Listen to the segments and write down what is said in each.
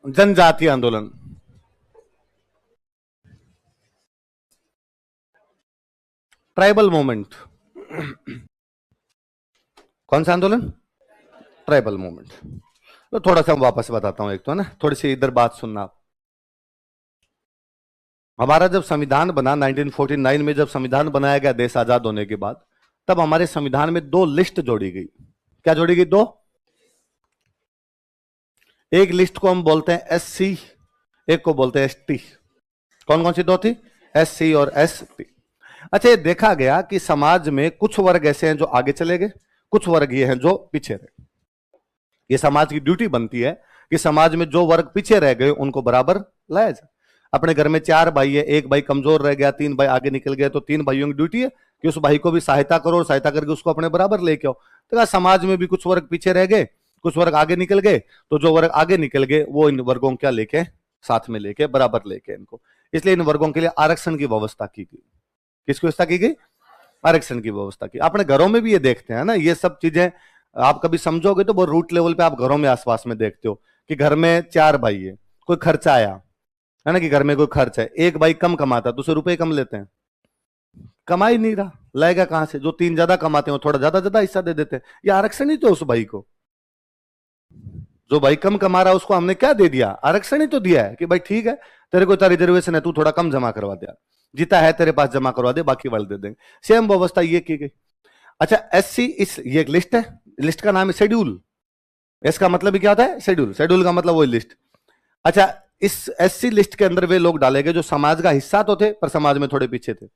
जनजातीय आंदोलन, tribal movement. कौन सा आंदोलन? Tribal movement. तो थोड़ा सा वापस बताता हूं, एक तो है ना, थोड़ी सी इधर बात सुनना। हमारा जब संविधान बना 1949 में, जब संविधान बनाया गया देश आजाद होने के बाद, तब हमारे संविधान में दो लिस्ट जोड़ी गई। क्या जोड़ी गई? दो। एक लिस्ट को हम बोलते हैं एससी, एक को बोलते हैं एसटी। कौन कौन सी दो थी? एससी और एसटी। अच्छा, ये देखा गया कि समाज में कुछ वर्ग ऐसे हैं जो आगे चले गए, कुछ वर्ग ये हैं जो पीछे रहे। ये समाज की ड्यूटी बनती है कि समाज में जो वर्ग पीछे रह गए उनको बराबर लाया जाए। अपने घर में 4 भाई है, एक भाई कमजोर रह गया, 3 भाई आगे निकल गए, तो 3 भाइयों की ड्यूटी है कि उस भाई को भी सहायता करो और सहायता करके उसको अपने बराबर लेके आओ। तो समाज में भी कुछ वर्ग पीछे रह गए, कुछ वर्ग आगे निकल गए, तो जो वर्ग आगे निकल गए वो इन वर्गों को क्या लेके साथ में लेके बराबर लेके इनको, इसलिए इन वर्गों के लिए आरक्षण की व्यवस्था की गई। किसकी व्यवस्था की गई? आरक्षण की व्यवस्था की। अपने घरों में भी ये देखते हैं ना, ये सब चीजें आप कभी समझोगे तो वो रूट लेवल पे आप घरों में आसपास में देखते हो कि घर में 4 भाई है, कोई खर्चा आया है ना, कि घर में कोई खर्च है, एक भाई कम कमाता, दूसरे रुपए कम लेते हैं, कमा ही नहीं रहा, लाएगा कहां से? जो 3 ज्यादा कमाते हैं थोड़ा ज्यादा ज्यादा हिस्सा दे देते हैं। ये आरक्षण ही तो उस भाई को, जो भाई कम कमा रहा है उसको हमने क्या दे दिया? आरक्षण ही तो दिया है कि भाई ठीक है, तेरे को इतना रिजर्वेशन है, तू थोड़ा कम जमा करवा दे, जितना है तेरे पास जमा करवा दे, बाकी वाले दे देंगे। सेम व्यवस्था ये की गई। अच्छा, एससी, इस ये एक लिस्ट है, लिस्ट का नाम है शेड्यूल। इसका मतलब भी क्या होता है? शेड्यूल। शेड्यूल का मतलब वही लिस्ट। अच्छा, इस एससी लिस्ट के अंदर वे लोग डाले गए जो समाज का हिस्सा तो थे पर समाज में थोड़े पीछे थे।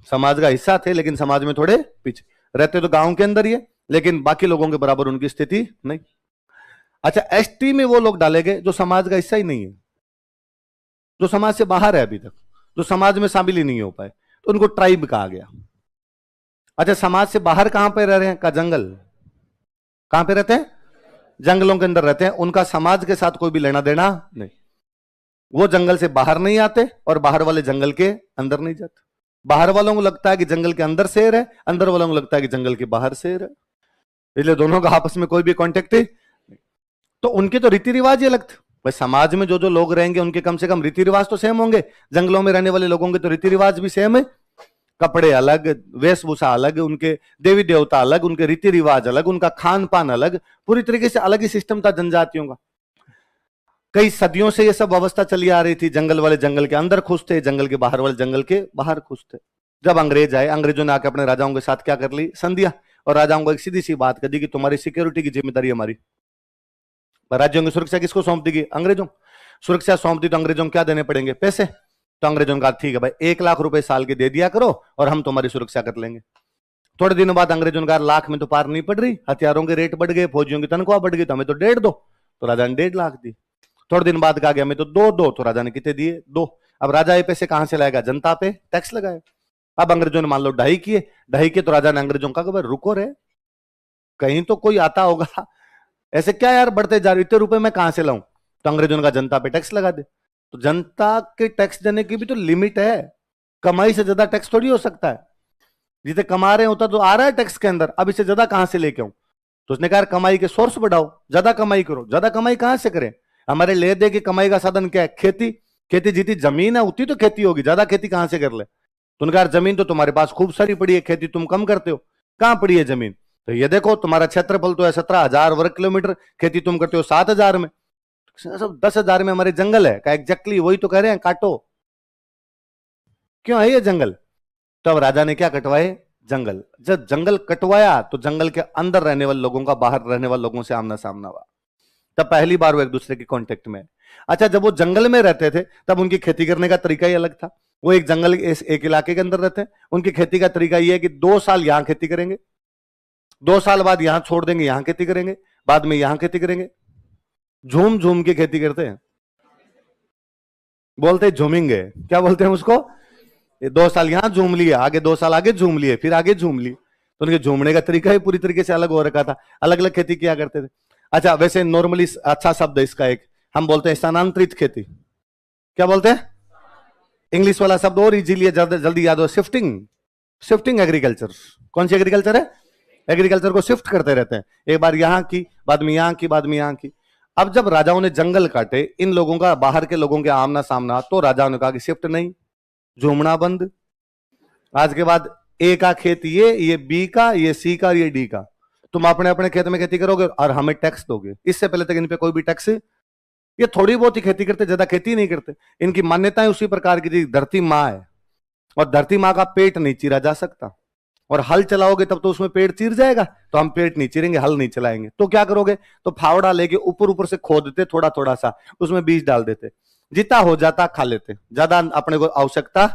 समाज का हिस्सा थे लेकिन समाज में थोड़े पीछे, रहते तो गांव के अंदर ही है लेकिन बाकी लोगों के बराबर उनकी स्थिति नहीं। अच्छा, एसटी में वो लोग डाले गए जो समाज का हिस्सा ही नहीं है, जो समाज से बाहर है अभी तक, जो समाज में शामिल ही नहीं हो पाए, तो उनको ट्राइब कहा गया। अच्छा, समाज से बाहर कहां पे रह रहे हैं? का जंगल। कहां पे रहते हैं? जंगलों के अंदर रहते हैं, उनका समाज के साथ कोई भी लेना देना नहीं। वो जंगल से बाहर नहीं आते और बाहर वाले जंगल के अंदर नहीं जाते। बाहर वालों को लगता है कि जंगल के अंदर शेर है, अंदर वालों को लगता है कि जंगल के बाहर शेर है, इसलिए दोनों का आपस में कोई भी कॉन्टेक्ट नहीं। तो उनके तो रीति रिवाज ही अलग थे भाई। समाज में जो जो लोग रहेंगे उनके कम से कम रीति रिवाज तो सेम होंगे। जंगलों में रहने वाले लोगों के तो रीति रिवाज भी सेम है, कपड़े अलग, वेशभूषा अलग, उनके देवी देवता अलग, उनके रीति रिवाज अलग, उनका खान पान अलग, पूरी तरीके से अलग ही सिस्टम था जनजातियों का। कई सदियों से ये सब व्यवस्था चली आ रही थी। जंगल वाले जंगल के अंदर खुश थे, जंगल के बाहर वाले जंगल के बाहर खुश थे। जब अंग्रेज आए, अंग्रेजों ने आके अपने राजाओं के साथ क्या कर ली? संधियां। और राजाओं को एक सीधी सी बात कर दी कि तुम्हारी सिक्योरिटी की जिम्मेदारी हमारी। राज्यों की सुरक्षा किसको सौंप दी गई? अंग्रेजों। सुरक्षा सौंप दी तो अंग्रेजों को क्या देने पड़ेंगे? पैसे। तो अंग्रेजों ने कहा ठीक है भाई, 1,00,000 रुपए साल के दे दिया करो और हम तुम्हारी सुरक्षा कर लेंगे। थोड़े दिनों बाद अंग्रेजों ने कहा 1,00,000 में तो पार नहीं पड़ रही, हथियारों के रेट बढ़ गए, फौजियों की तनख्वाह बढ़ गई, तो हमें तो 1.5 दो। तो राजा ने 1.5 लाख दी। थोड़े दिन बाद कहा गया हमें तो 2 दो, तो राजा ने कितने दिए? 2। अब राजा ये पैसे कहां से लाएगा? जनता पे टैक्स लगाए। अब अंग्रेजों ने मान लो 2.5 किए, 2.5 किए, तो राजा ने अंग्रेजों का कहा रुको रे, कहीं तो कोई आता होगा, ऐसे क्या यार बढ़ते जा रहे, इतने रुपए मैं कहां से लाऊं? तो अंग्रेजों ने कहा जनता पे टैक्स लगा दे। तो जनता के टैक्स देने की भी तो लिमिट है, कमाई से ज्यादा टैक्स थोड़ी हो सकता है। जितने कमा रहे होता तो आ रहा है टैक्स के अंदर, अब इससे ज्यादा कहां से लेके आऊं? तो उसने कहा कमाई के सोर्स बढ़ाओ, ज्यादा कमाई करो। ज्यादा कमाई कहां से करें? हमारे ले दे की कमाई का साधन क्या है? खेती। खेती जितनी जमीन है उतनी तो खेती होगी, ज्यादा खेती कहां से कर ले? तो उनका जमीन तो तुम्हारे पास खूब सारी पड़ी है, खेती तुम कम करते हो, कहां पड़ी है जमीन? तो ये देखो तुम्हारा क्षेत्रफल तो है 17,000 वर्ग किलोमीटर, खेती तुम करते हो 7,000 में, सब 10,000 में हमारे जंगल है का एग्जैक्टली वही तो कह रहे हैं, काटो। क्यों है ये जंगल? तो अब राजा ने क्या कटवाए? जंगल। जब जंगल कटवाया तो जंगल के अंदर रहने वाले लोगों का बाहर रहने वाले लोगों से आमना सामना हुआ, तब पहली बार वो एक दूसरे के कांटेक्ट में। अच्छा, जब वो जंगल में रहते थे तब उनकी खेती करने का तरीका ही अलग था। वो एक जंगल एक इलाके के अंदर रहते हैं, उनकी खेती का तरीका ये है कि 2 साल यहां खेती करेंगे, 2 साल बाद यहां छोड़ देंगे, यहां खेती करेंगे, बाद में यहां खेती करेंगे। झूम झूम के खेती करते हैं, बोलते झूमेंगे, क्या बोलते हैं उसको? 2 साल यहां झूम लिए, आगे 2 साल आगे झूम लिए, फिर आगे झूम लिए। तो उनके झूमने का तरीका ही पूरी तरीके से अलग हो रखा था, अलग अलग खेती किया करते थे। अच्छा, वैसे नॉर्मली अच्छा शब्द है इसका एक, हम बोलते हैं स्थानांतरित खेती। क्या बोलते हैं? इंग्लिश वाला शब्द और इजीली जल्दी याद हो, शिफ्टिंग। Shifting agriculture. कौन सी एग्रीकल्चर है? एग्रीकल्चर को शिफ्ट करते रहते हैं, एक बार यहां की, बाद में यहां की, बाद में यहां की। अब जब राजाओं ने जंगल काटे, इन लोगों का बाहर के लोगों के आमना सामना, तो राजाओं ने कहा कि शिफ्ट नहीं, झूमना बंद। आज के बाद ए का खेत ये बी का, ये सी का, ये डी का, तुम अपने अपने खेत में खेती करोगे और हमें टैक्स दोगे। इससे पहले तक इन पे कोई भी टैक्स, ये थोड़ी बहुत ही खेती करते, ज्यादा खेती नहीं करते। इनकी मान्यताएं उसी प्रकार की थी, धरती माँ है और धरती माँ का पेट नहीं चीरा जा सकता, और हल चलाओगे तब तो उसमें पेट चीर जाएगा, तो हम पेट नहीं चीरेंगे, हल नहीं चलाएंगे। तो क्या करोगे, तो फावड़ा लेके ऊपर ऊपर से खोद देते, थोड़ा थोड़ा सा उसमें बीज डाल देते, जितना हो जाता खा लेते, ज्यादा अपने को आवश्यकता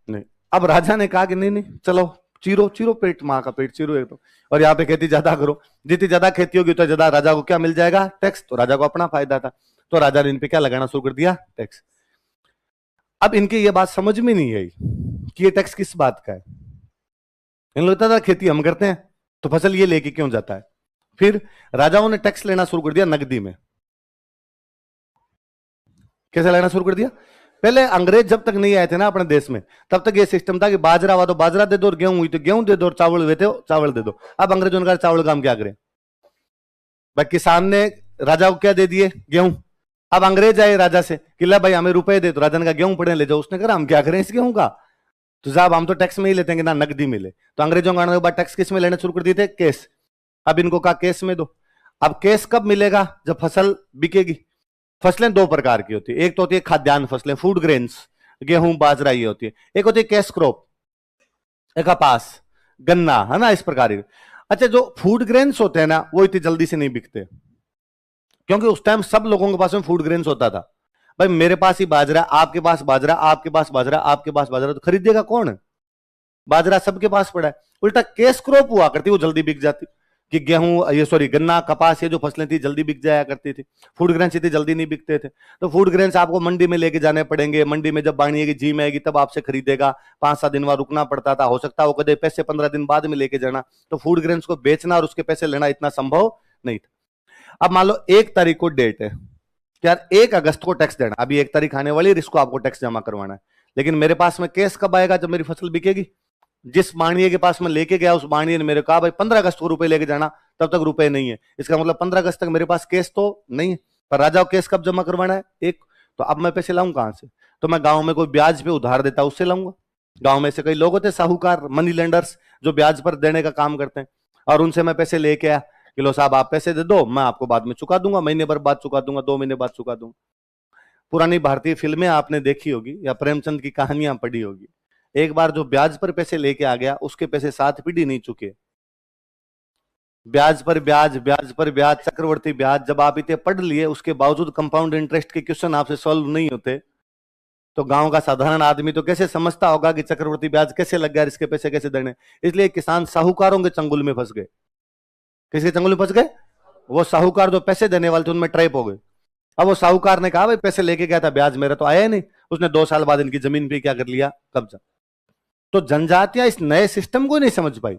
नहीं। अब राजा ने कहा कि नहीं नहीं, चलो चीरो चीरो पेट, माँ का पेट चीरो एक तो, और यहाँ पे खेती ज्यादा करो, जितनी ज्यादा खेती होगी तो ज्यादा राजा को क्या मिल जाएगा, टैक्स। तो राजा को अपना फायदा था, तो राजा ने इन पे क्या लगाना शुरू कर दिया, टैक्स। अब इनकी ये बात समझ में नहीं आई कि ये टैक्स किस बात का है। इन लगता था खेती हम करते हैं तो फसल ये लेके क्यों जाता है। फिर राजाओं ने टैक्स लेना शुरू कर दिया नकदी में। कैसे लेना शुरू कर दिया, पहले अंग्रेज जब तक नहीं आए थे ना अपने देश में, तब तक ये सिस्टम था कि बाजरा हुआ तो बाजरा दे दो, और गेहूं हुई तो गेहूं दे दो, और चावल हुए थे चावल दे दो। अब अंग्रेजों ने कहा चावल का हम क्या करें, भाई किसान ने राजा को क्या दे दिए, गेहूं। अब अंग्रेज आए राजा से कि ला भाई हमें रुपए दे, तो राजा ने कहा गेहूं पड़े ले जाओ। उसने कहा हम क्या करें इस गेहूं का, तो साहब हम तो टैक्स में ही लेते हैं ना नकदी मिले। तो अंग्रेजों का बाद टैक्स किस में लेना शुरू कर दिए थे, केस। अब इनको कहा केस में दो। अब केस कब मिलेगा, जब फसल बिकेगी। फसलें दो प्रकार की होती है, एक तो होती है खाद्यान्न फसलें, फूड ग्रेन्स, गेहूं बाजरा ये होती है, एक होती है कैश क्रॉप, कपास गन्ना, है ना, इस प्रकार की। अच्छा, जो फूड ग्रेन्स होते हैं ना, वो इतनी जल्दी से नहीं बिकते, क्योंकि उस टाइम सब लोगों के पास में फूड ग्रेन्स होता था। भाई मेरे पास ही बाजरा, आपके पास बाजरा, आपके पास बाजरा, आपके पास बाजरा, तो खरीदेगा कौन, बाजरा सबके पास पड़ा है। उल्टा कैश क्रॉप हुआ करती, वो जल्दी बिक जाती, कि गेहूं ये सॉरी गन्ना कपास ये जो फसलें थी जल्दी बिक जाया करती थी। फूड ग्रेन्स इतनी जल्दी नहीं बिकते थे, तो फूड ग्रेन्स आपको मंडी में लेके जाने पड़ेंगे, मंडी में जब बाणी की जीम आएगी तब आपसे खरीदेगा, 5-7 दिन वहां रुकना पड़ता था, हो सकता है वो कदे पैसे 15 दिन बाद में लेके जाना। तो फूड ग्रेन्स को बेचना और उसके पैसे लेना इतना संभव नहीं था। अब मान लो 1 तारीख को डेट है कि यार 1 अगस्त को टैक्स देना, अभी 1 तारीख आने वाली है, इसको आपको टैक्स जमा करवाना है। लेकिन मेरे पास में केस कब आएगा, जब मेरी फसल बिकेगी। जिस बाणिये के पास मैं लेके गया, उस बाणिये ने मेरे कहा भाई 15 अगस्त को रुपए लेके जाना, तब तक रुपए नहीं है। इसका मतलब 15 अगस्त तक मेरे पास केस तो नहीं है। पर राजा को केस कब जमा करवाना है, 1। तो अब मैं पैसे लाऊं कहां से, तो मैं गांव में कोई ब्याज पे उधार देता उससे लाऊंगा। गांव में से कई लोग होते साहूकार, मनी लेंडर्स, जो ब्याज पर देने का काम करते हैं, और उनसे मैं पैसे लेके आया कि लो साहब आप पैसे दे दो, मैं आपको बाद में चुका दूंगा, महीने भर बाद चुका दूंगा, 2 महीने बाद चुका दूंगा। पुरानी भारतीय फिल्में आपने देखी होगी या प्रेमचंद की कहानियां पढ़ी होगी, एक बार जो ब्याज पर पैसे लेके आ गया, उसके पैसे 7 पीढ़ी नहीं चुके। ब्याज पर ब्याज, ब्याज पर ब्याज, चक्रवर्ती ब्याज, जब आप इतने पढ़ लिए उसके बावजूद कंपाउंड इंटरेस्ट के क्वेश्चन आपसे सॉल्व नहीं होते, तो गांव का साधारण आदमी तो कैसे समझता होगा कि चक्रवर्ती ब्याज कैसे लग गया, इसके पैसे कैसे देने। इसलिए किसान साहूकारों के चंगुल में फंस गए। किसके चंगुल में फंस गए, वो साहूकार जो पैसे देने वाले थे उनमें ट्रैप हो गए। अब वो साहूकार ने कहा भाई पैसे लेके गया था, ब्याज मेरा तो आया ही नहीं। उसने 2 साल बाद इनकी जमीन पे क्या कर लिया, कब्जा। तो जनजातियां इस नए सिस्टम को नहीं समझ पाई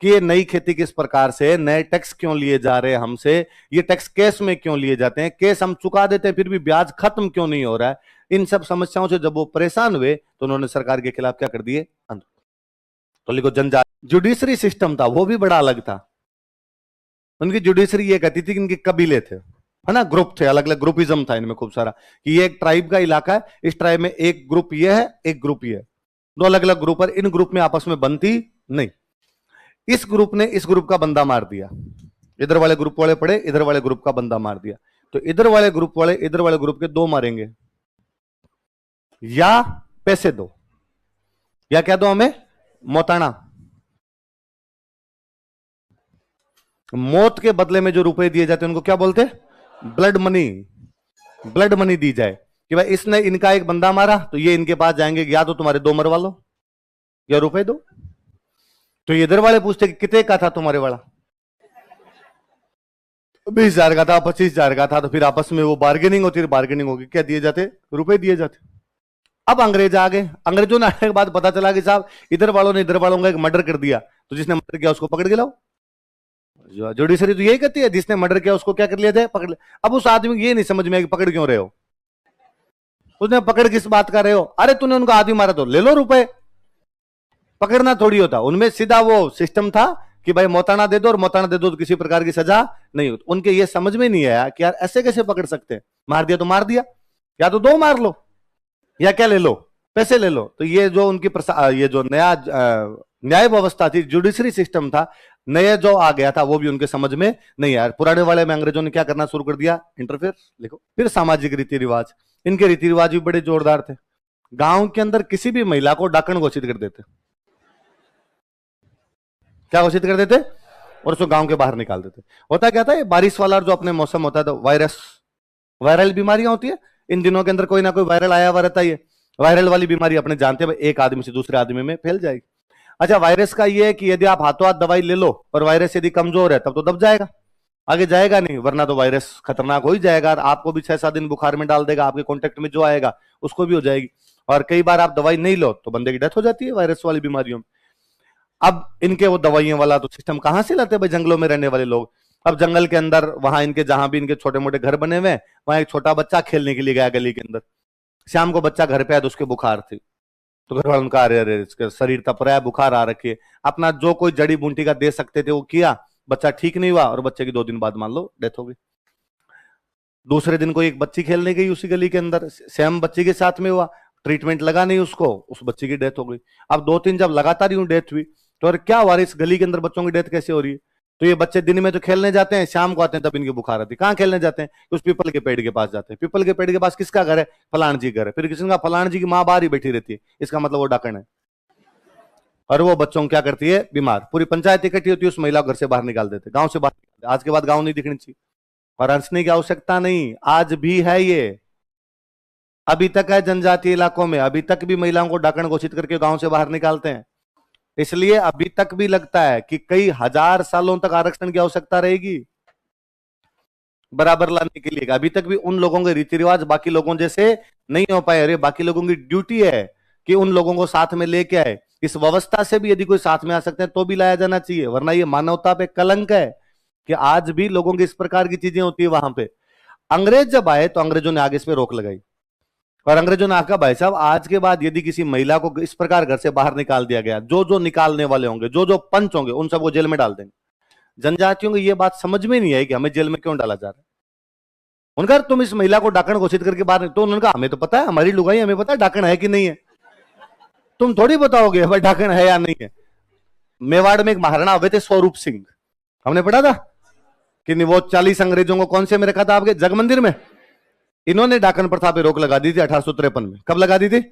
कि ये नई खेती किस प्रकार से, नए टैक्स क्यों लिए जा रहे हैं हमसे, ये टैक्स केस में क्यों लिए जाते हैं, केस हम चुका देते हैं फिर भी ब्याज खत्म क्यों नहीं हो रहा है। इन सब समस्याओं से जब वो परेशान हुए तो उन्होंने सरकार के खिलाफ क्या कर दिए, तो लिखो जनजाति। जुडिशरी सिस्टम था वो भी बड़ा अलग था। उनकी जुडिशरी ये कहती थी कि इनके कबीले थे, है ना, ग्रुप थे, अलग अलग ग्रुपिज्म था इनमें खूब सारा, कि ये एक ट्राइब का इलाका है, इस ट्राइब में एक ग्रुप ये है, एक ग्रुप ये है, 2 अलग अलग ग्रुप है, इन ग्रुप में आपस में बनती नहीं। इस ग्रुप ने इस ग्रुप का बंदा मार दिया, इधर वाले ग्रुप वाले पड़े, इधर वाले ग्रुप का बंदा मार दिया, तो इधर वाले ग्रुप वाले इधर वाले ग्रुप के 2 मारेंगे, या पैसे दो, या क्या दो हमें, मौताना। मौत के बदले में जो रुपए दिए जाते हैं उनको क्या बोलते हैं, ब्लड मनी। ब्लड मनी दी जाए कि भाई इसने इनका एक बंदा मारा तो ये इनके पास जाएंगे, या तो तुम्हारे 2 मरवा लो या रुपए दो। तो ये इधर वाले पूछते कि कितने का था तुम्हारे वाला, 20,000 का था, 25,000 का था, तो फिर आपस में वो बार्गेनिंग होती है, बार्गेनिंग होगी, क्या दिए जाते, रुपए दिए जाते। अब अंग्रेज आ गए, अंग्रेजों ने आने के बाद पता चला कि साहब इधर वालों ने इधर वालों का एक मर्डर कर दिया, तो जिसने मर्डर किया उसको पकड़ के लाओ। जुडिशरी तो यही कहती है, जिसने मर्डर किया उसको क्या कर लिया जाए, पकड़। अब उस आदमी को ये नहीं समझ में आया कि पकड़ क्यों रहे हो, उसने पकड़ किस बात का रहे हो, अरे तूने उनका आदमी मारा तो ले लो रुपए, पकड़ना थोड़ी होता। उनमें सीधा वो सिस्टम था कि भाई मौताना दे दो और मौताना दे दो तो किसी प्रकार की सजा नहीं होती। उनके ये समझ में नहीं आया कि यार ऐसे कैसे पकड़ सकते हैं, मार दिया तो मार दिया, या तो 2 मार लो या क्या ले लो, पैसे ले लो। तो ये जो उनकी ये जो नया न्याय व्यवस्था थी, जुडिशरी सिस्टम था, नया जो आ गया था, वो भी उनके समझ में नहीं आया। पुराने वाले में अंग्रेजों ने क्या करना शुरू कर दिया, इंटरफेयर। लिखो फिर सामाजिक रीति रिवाज, इनके रीति रिवाज भी बड़े जोरदार थे। गांव के अंदर किसी भी महिला को डाकण घोषित कर देते, क्या घोषित कर देते, और उसको गांव के बाहर निकाल देते। होता क्या था, ये बारिश वाला जो अपने मौसम होता है तो वायरल बीमारियां होती है, इन दिनों के अंदर कोई ना कोई वायरल आया हुआ रहता है। वायरल वाली बीमारी अपने जानते हैं, एक आदमी से दूसरे आदमी में फैल जाएगी। अच्छा, वायरस का ये है कि यदि आप हाथों हाथ दवाई ले लो और वायरस यदि कमजोर है तब तो दब जाएगा, आगे जाएगा नहीं, वरना तो वायरस खतरनाक हो ही जाएगा। आपको भी 6-7 दिन बुखार में डाल देगा, आपके कॉन्टेक्ट में जो आएगा उसको भी हो जाएगी। और कई बार आप दवाई नहीं लो तो बंदे की डेथ हो जाती है वायरस वाली बीमारियों में। अब इनके वो दवाइयों वाला तो सिस्टम कहां से लाते भाई, जंगलों में रहने वाले लोग। अब जंगल के अंदर वहां इनके जहां भी इनके छोटे मोटे घर बने हुए, वहां एक छोटा बच्चा खेलने के लिए गया गली के अंदर। शाम को बच्चा घर पे आया तो उसके बुखार थी, तो घर वालों का अरे इसका शरीर तप रहा है, बुखार आ रखी है। अपना जो कोई जड़ी बूटी का दे सकते थे वो किया, बच्चा ठीक नहीं हुआ और बच्चे की 2 दिन बाद मान लो डेथ हो गई। दूसरे दिन कोई एक बच्ची खेलने गई उसी गली के अंदर, सेम बच्ची के साथ में हुआ, ट्रीटमेंट लगा नहीं उसको, उस बच्ची की डेथ हो गई। अब 2-3 जब लगातार यूं डेथ हुई तो क्या हुआ, इस गली के अंदर बच्चों की डेथ कैसे हो रही है। तो ये बच्चे दिन में तो खेलने जाते हैं, शाम को आते हैं तब इनकी बुखार आती है। कहाँ खेलने जाते हैं, उस पीपल के पेड़ के पास जाते हैं। पीपल के पेड़ के पास किसका घर है, फलान जी घर है। फिर किसी का फलान जी की माँ बाहर ही बैठी रहती है, इसका मतलब वो डाकण है। और वो बच्चों को क्या करती है, बीमार। पूरी पंचायत इकट्ठी होती है, उस महिला को घर से बाहर निकाल देते, गांव से बाहर। आज के बाद गांव नहीं दिखनी चाहिए और हंसने की आवश्यकता नहीं, आज भी है ये, अभी तक है जनजातीय इलाकों में, अभी तक भी महिलाओं को डाकण घोषित करके गांव से बाहर निकालते हैं। इसलिए अभी तक भी लगता है कि कई हजार सालों तक आरक्षण की आवश्यकता रहेगी बराबर लाने के लिए। अभी तक भी उन लोगों के रीति रिवाज बाकी लोगों जैसे नहीं हो पाए। अरे बाकी लोगों की ड्यूटी है कि उन लोगों को साथ में लेके आए। इस व्यवस्था से भी यदि कोई साथ में आ सकते हैं तो भी लाया जाना चाहिए, वरना ये मानवता पे कलंक है कि आज भी लोगों की इस प्रकार की चीजें होती है। वहां पे अंग्रेज जब आए तो अंग्रेजों ने आगे इस पे रोक लगाई और अंग्रेजों ने आका भाई साहब आज के बाद यदि किसी महिला को इस प्रकार घर से बाहर निकाल दिया गया, जो जो निकालने वाले होंगे, जो जो पंच होंगे, उन सबको जेल में डाल देंगे। जनजातियों को यह बात समझ में नहीं आई कि हमें जेल में क्यों डाला जा रहा है। उनका तुम इस महिला को डाकण घोषित करके बाहर, तो उन्होंने कहा हमें तो पता है, हमारी लुगाई, हमें पता है डाकण है कि नहीं है, तुम थोड़ी बताओगे भाई डाकण है या नहीं है। मेवाड़ में एक महाराणा हुए थे स्वरूप सिंह, हमने पढ़ा था कि वो 40 अंग्रेजों को कौन से में रखा था आपके जगमंदिर में। इन्होंने डाकन प्रथा पे रोक लगा दी थी 1853 में। कब लगा दी थी,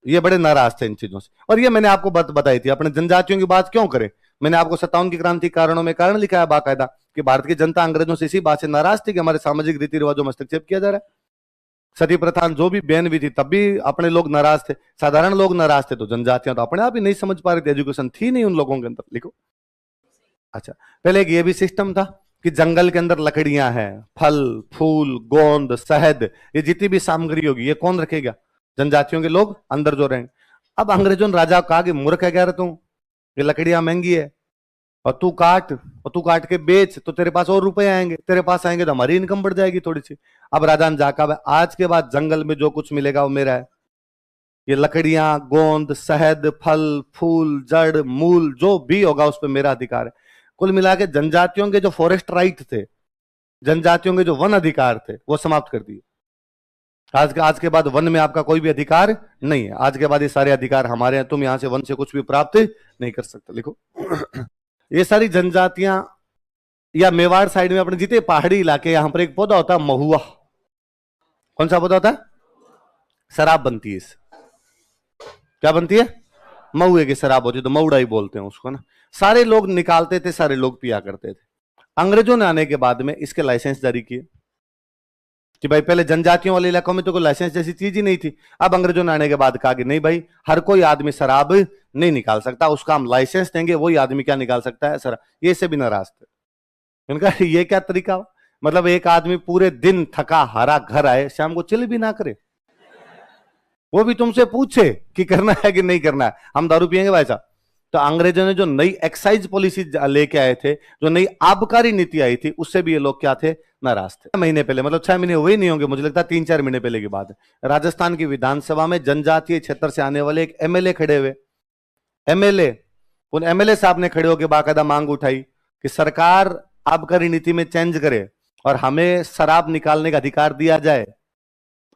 ये बड़े नाराज थे इन चीजों से। और ये मैंने आपको बात बताई थी, अपने जनजातियों की बात क्यों करें। मैंने आपको 57 की क्रांति कारणों में कारण लिखा है बाकायदा कि भारत की जनता अंग्रेजों से इसी बात से नाराज थी कि हमारे सामाजिक रीति रिवाजों में हस्तक्षेप किया जा रहा है। सती प्रथा जो भी बैन हुई थी तब भी अपने लोग नाराज थे, साधारण लोग नाराज थे, तो जनजातियां तो अपने आप ही नहीं समझ पा रही थी, एजुकेशन थी नहीं उन लोगों के अंदर। लिखो अच्छा, पहले एक ये भी सिस्टम था कि जंगल के अंदर लकड़ियां हैं, फल फूल गोंद शहद, ये जितनी भी सामग्री होगी ये कौन रखेगा, जनजातियों के लोग अंदर जो रहेंगे। अब अंग्रेजों ने राजा को कहा कि मूर्ख है क्या रे तू, ये लकड़ियां महंगी है और तू काट के बेच तो तेरे पास और रुपए आएंगे, तेरे पास आएंगे तो हमारी इनकम बढ़ जाएगी थोड़ी सी। अब राजा ने जाका आज के बाद जंगल में जो कुछ मिलेगा वो मेरा है, ये लकड़ियां गोंद शहद फल फूल जड़ मूल जो भी होगा उस पर मेरा अधिकार है। कुल मिला के जनजातियों के जो फॉरेस्ट राइट थे, जनजातियों के जो वन अधिकार थे वो समाप्त कर दिए। आज के बाद वन में आपका कोई भी अधिकार नहीं है, आज के बाद ये सारे अधिकार हमारे हैं, तुम यहां से वन से कुछ भी प्राप्त नहीं कर सकते। लिखो ये सारी जनजातियां, या मेवाड़ साइड में अपने जितने पहाड़ी इलाके, यहां पर एक पौधा होता है महुआ। कौन सा पौधा होता है, शराब बनती है इससे। क्या बनती है, महुए की शराब होती है, तो मऊड़ा ही बोलते हैं उसको ना। सारे लोग निकालते थे, सारे लोग पिया करते थे। अंग्रेजों ने आने के बाद में इसके लाइसेंस जारी किए कि भाई पहले जनजातियों वाले इलाकों में तो कोई लाइसेंस जैसी चीज ही नहीं थी। अब अंग्रेजों ने आने के बाद कहा कि नहीं भाई, हर कोई आदमी शराब नहीं निकाल सकता, उसका हम लाइसेंस देंगे, वही आदमी क्या निकाल सकता है शराब। ये से भी नाराज थे, उनका ये क्या तरीका, मतलब एक आदमी पूरे दिन थका हारा घर आए, शाम को चिल भी ना करे, वो भी तुमसे पूछे कि करना है कि नहीं करना है, हम दारू पियेंगे भाई साहब। तो अंग्रेजों ने जो नई एक्साइज पॉलिसी लेके आए थे, जो नई आबकारी नीति आई थी, उससे भी ये लोग क्या थे, नाराज थे। महीने पहले, मतलब 6 महीने हुए नहीं होंगे, मुझे लगता है 3-4 महीने पहले की बात है, राजस्थान की विधानसभा में जनजातीय क्षेत्र से आने वाले एक एमएलए खड़े हुए। एमएलए उन एमएलए साहब ने खड़े होकर बाकायदा मांग उठाई कि सरकार आबकारी नीति में चेंज करे और हमें शराब निकालने का अधिकार दिया जाए।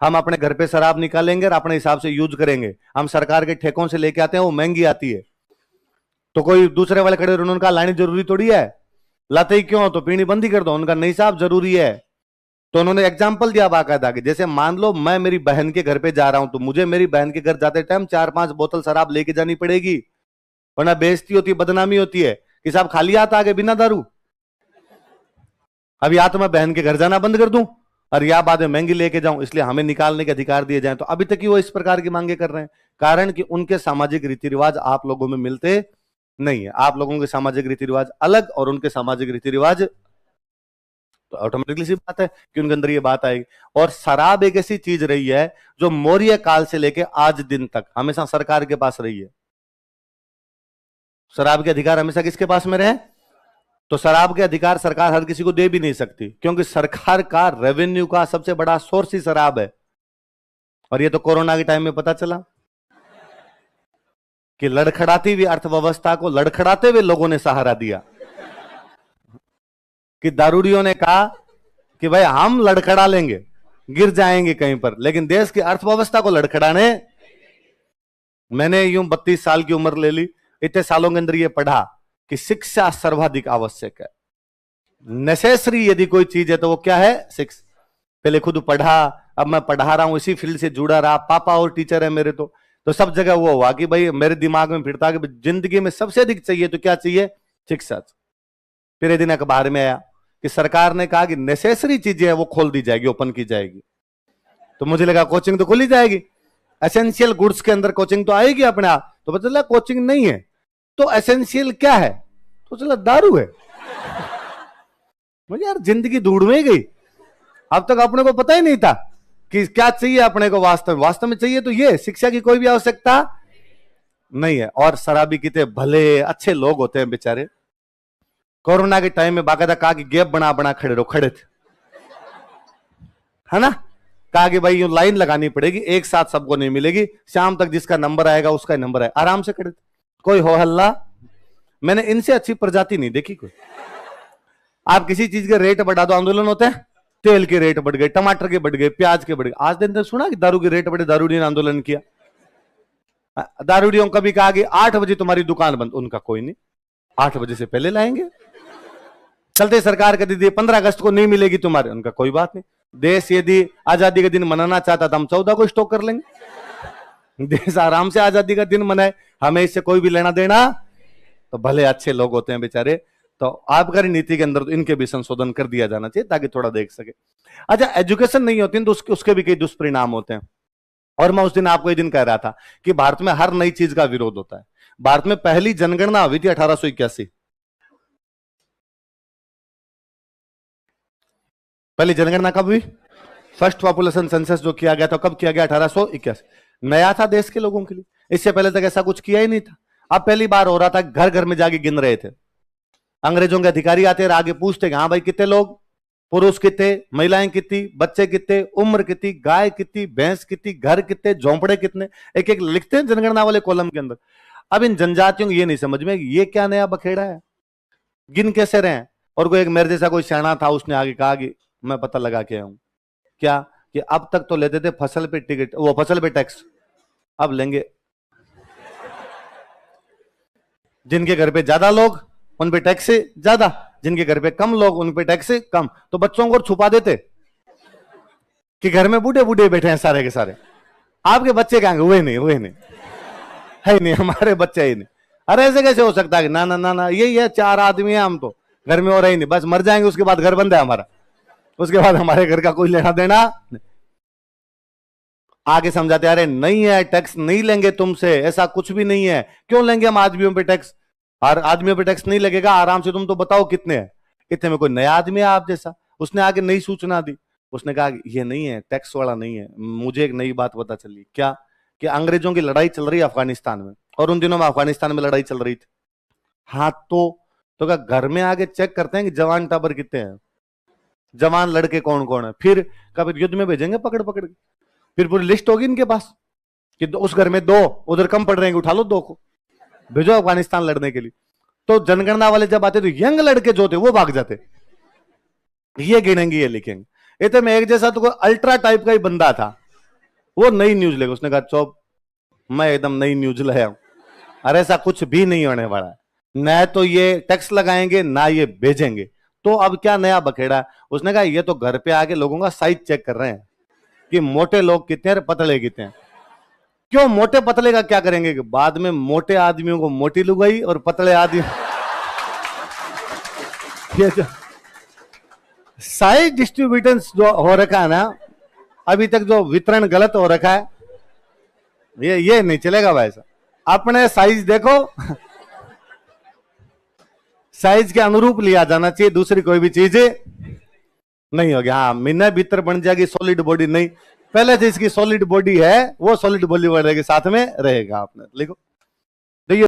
हम अपने घर पे शराब निकालेंगे और अपने हिसाब से यूज करेंगे। हम सरकार के ठेकों से लेके आते हैं, वो महंगी आती है। तो कोई दूसरे वाले खड़े उन्होंने कहा लानी जरूरी थोड़ी है, लाते ही क्यों, तो पीनी बंद ही कर दो। उनका नहीं साहब जरूरी है। तो उन्होंने एग्जाम्पल दिया बाकायदा कि जैसे मान लो मैं मेरी बहन के घर पे जा रहा हूं तो मुझे मेरी बहन के घर जाते टाइम 4-5 बोतल शराब लेके जानी पड़ेगी, वरना बेइज्जती होती है, बदनामी होती है कि साहब खाली हाथ आगे बिना दारू। अब या तो मैं बहन के घर जाना बंद कर दूं और या बाद में महंगी लेके जाऊं, इसलिए हमें निकालने के अधिकार दिए जाएं। तो अभी तक ही वो इस प्रकार की मांगे कर रहे हैं, कारण कि उनके सामाजिक रीति रिवाज आप लोगों में मिलते नहीं है। आप लोगों के सामाजिक रीति रिवाज अलग और उनके सामाजिक रीति रिवाज, तो ऑटोमेटिकली सी बात है कि उनके अंदर ये बात आएगी। और शराब एक ऐसी चीज रही है जो मौर्य काल से लेके आज दिन तक हमेशा सरकार के पास रही है। शराब के अधिकार हमेशा किसके पास में रहे? तो शराब के अधिकार सरकार हर किसी को दे भी नहीं सकती, क्योंकि सरकार का रेवेन्यू का सबसे बड़ा सोर्स ही शराब है। और ये तो कोरोना के टाइम में पता चला कि लड़खड़ाती हुई अर्थव्यवस्था को लड़खड़ाते हुए लोगों ने सहारा दिया, कि दारूडियों ने कहा कि भाई हम लड़खड़ा लेंगे, गिर जाएंगे कहीं पर, लेकिन देश की अर्थव्यवस्था को लड़खड़ाने। मैंने यूं 32 साल की उम्र ले ली, इतने सालों के अंदर ये पढ़ा कि शिक्षा सर्वाधिक आवश्यक है। नेसेसरी यदि कोई चीज है तो वो क्या है? शिक्षा। पहले खुद पढ़ा, अब मैं पढ़ा रहा हूं, इसी फील्ड से जुड़ा रहा, पापा और टीचर है मेरे, तो सब जगह वो हुआ कि भाई मेरे दिमाग में फिरता कि जिंदगी में सबसे अधिक चाहिए तो क्या चाहिए? शिक्षा। फिर एक दिन अखबार में आया कि सरकार ने कहा कि नेसेसरी चीजें है वो खोल दी जाएगी, ओपन की जाएगी। तो मुझे लगा कोचिंग तो खुली जाएगी, एसेंशियल गुड्स के अंदर कोचिंग तो आएगी अपने आप। तो पता चला कोचिंग नहीं है, तो एसेंशियल क्या है? तो चला दारू है। मुझे यार जिंदगी धूड़ में गई। अब तक अपने को पता ही नहीं था कि क्या चाहिए अपने को वास्तव में चाहिए तो ये शिक्षा की कोई भी आवश्यकता नहीं है। और शराबी कितने भले अच्छे लोग होते हैं बेचारे। कोरोना के टाइम में बाकायदा कहा कि गैप बना बना खड़े रहो, खड़े थे, है ना। कहा कि भाई यूं लाइन लगानी पड़ेगी, एक साथ सबको नहीं मिलेगी, शाम तक जिसका नंबर आएगा उसका ही नंबर है। आराम से खड़े थे, कोई हो हल्ला। मैंने इनसे अच्छी प्रजाति नहीं देखी कोई। आप किसी चीज के रेट बढ़ा दो, आंदोलन होते हैं। तेल के रेट बढ़ गए, टमाटर के बढ़ गए, प्याज के बढ़ गए। आज दिन तक सुना कि दारू के रेट बढ़े, दारूडियों ने आंदोलन किया। दारूडियों कभी कहा कि 8 बजे तुम्हारी दुकान बंद, उनका कोई नहीं, 8 बजे से पहले लाएंगे। चलते सरकार कह दी 15 अगस्त को नहीं मिलेगी तुम्हारे, उनका कोई बात नहीं। देश यदि आजादी का दिन मनाना चाहता था हम 14 को स्टॉक कर लेंगे। देश आराम से आजादी का दिन मनाए, हमें इससे कोई भी लेना देना। तो भले अच्छे लोग होते हैं बेचारे। तो आबकारी नीति के अंदर तो इनके भी संशोधन कर दिया जाना चाहिए ताकि थोड़ा देख सके। अच्छा, एजुकेशन नहीं होती तो उसके भी कई दुष्परिणाम होते हैं। और मैं उस दिन आपको ये दिन कह रहा था कि भारत में हर नई चीज का विरोध होता है। भारत में पहली जनगणना हुई थी 1881। पहली जनगणना कब हुई? फर्स्ट पॉपुलेशन सेंसस जो किया गया था कब किया गया? 1881। नया था देश के लोगों के लिए, इससे पहले तक ऐसा कुछ किया ही नहीं था। अब पहली बार हो रहा था, घर घर में जाके गिन रहे थे। अंग्रेजों के अधिकारी आते और आगे पूछते कि हाँ भाई कितने लोग, पुरुष कितने, महिलाएं कितनी, बच्चे कितने, उम्र कितनी, गाय कितनी, भैंस कितनी, घर कितने, झोंपड़े कितने, एक एक लिखते हैं जनगणना वाले कॉलम के अंदर। अब इन जनजातियों को ये नहीं समझ में ये क्या नया बखेड़ा है, गिन कैसे रहे। और कोई एक मेरे जैसा कोई सियाना था, उसने आगे कहा कि मैं पता लगा के आया हूं क्या, कि अब तक तो लेते थे फसल पे टिकट, वो फसल पे टैक्स, अब लेंगे जिनके घर पे ज्यादा लोग उन पे टैक्स ज्यादा, जिनके घर पे कम लोग उन पे टैक्स कम। तो बच्चों को छुपा देते कि घर में बूढ़े बूढ़े बैठे हैं सारे के सारे, आपके बच्चे कहेंगे हुए नहीं है नहीं, हमारे बच्चे ही नहीं। अरे ऐसे कैसे हो सकता है? ना ना ना ना, यही है, 4 आदमी है हम, तो घर में हो रही नहीं, बस मर जाएंगे उसके बाद घर बंद है हमारा, उसके बाद हमारे घर का कोई लेना देना। आगे समझाते अरे नहीं है, टैक्स नहीं लेंगे तुमसे, ऐसा कुछ भी नहीं है। क्यों लेंगे हम आदमियों पे टैक्स? और आदमियों पे टैक्स नहीं लगेगा, आराम से तुम तो बताओ कितने हैं। इतने में कोई नया आदमी है आप जैसा, उसने आगे नई सूचना दी। उसने कहा कि ये नहीं है, टैक्स वाला नहीं है। मुझे एक नई बात पता चली, क्या, कि अंग्रेजों की लड़ाई चल रही है अफगानिस्तान में, और उन दिनों में अफगानिस्तान में लड़ाई चल रही थी। हाँ तो क्या घर में आगे चेक करते हैं कि जवान टाबर कितने हैं, जवान लड़के कौन कौन है, फिर कभी युद्ध में भेजेंगे पकड़ पकड़ के। फिर पूरी लिस्ट होगी इनके पास कि उस घर में 2, उधर कम पड़ रहे हैं, उठा लो 2 को। भेजो अफगानिस्तान लड़ने के लिए। तो जनगणना वाले जब आते तो यंग लड़के जो थे वो भाग जाते, ये गिनेंगे ये लिखेंगे। इतने में एक जैसा तो कोई अल्ट्रा टाइप का ही बंदा था, वो नई न्यूज लेगा, उसने कहा चौप मैं एकदम नई न्यूज लाया हूं, अरे ऐसा कुछ भी नहीं होने वाला है, न तो ये टैक्स लगाएंगे ना ये भेजेंगे, तो अब क्या नया बखेड़ा। उसने कहा ये तो घर पे आके लोगों का साइज चेक कर रहे हैं कि मोटे लोग कितने हैं पतले कितने हैं। क्यों, मोटे पतले का क्या करेंगे कि बाद में मोटे आदमियों को मोटी लुगाई और पतले आदमी ये जो साइज डिस्ट्रीब्यूटेंस जो हो रखा है ना, अभी तक जो वितरण गलत हो रखा है, ये नहीं चलेगा भाई साहब। अपने साइज देखो, साइज के अनुरूप लिया जाना चाहिए, दूसरी कोई भी चीज नहीं होगी। हाँ मिन्ना भीतर बन जाएगी सॉलिड बॉडी, नहीं, पहले से इसकी सॉलिड बॉडी है, वो सॉलिड बॉडी वाले के साथ में रहेगा। आपने लिखो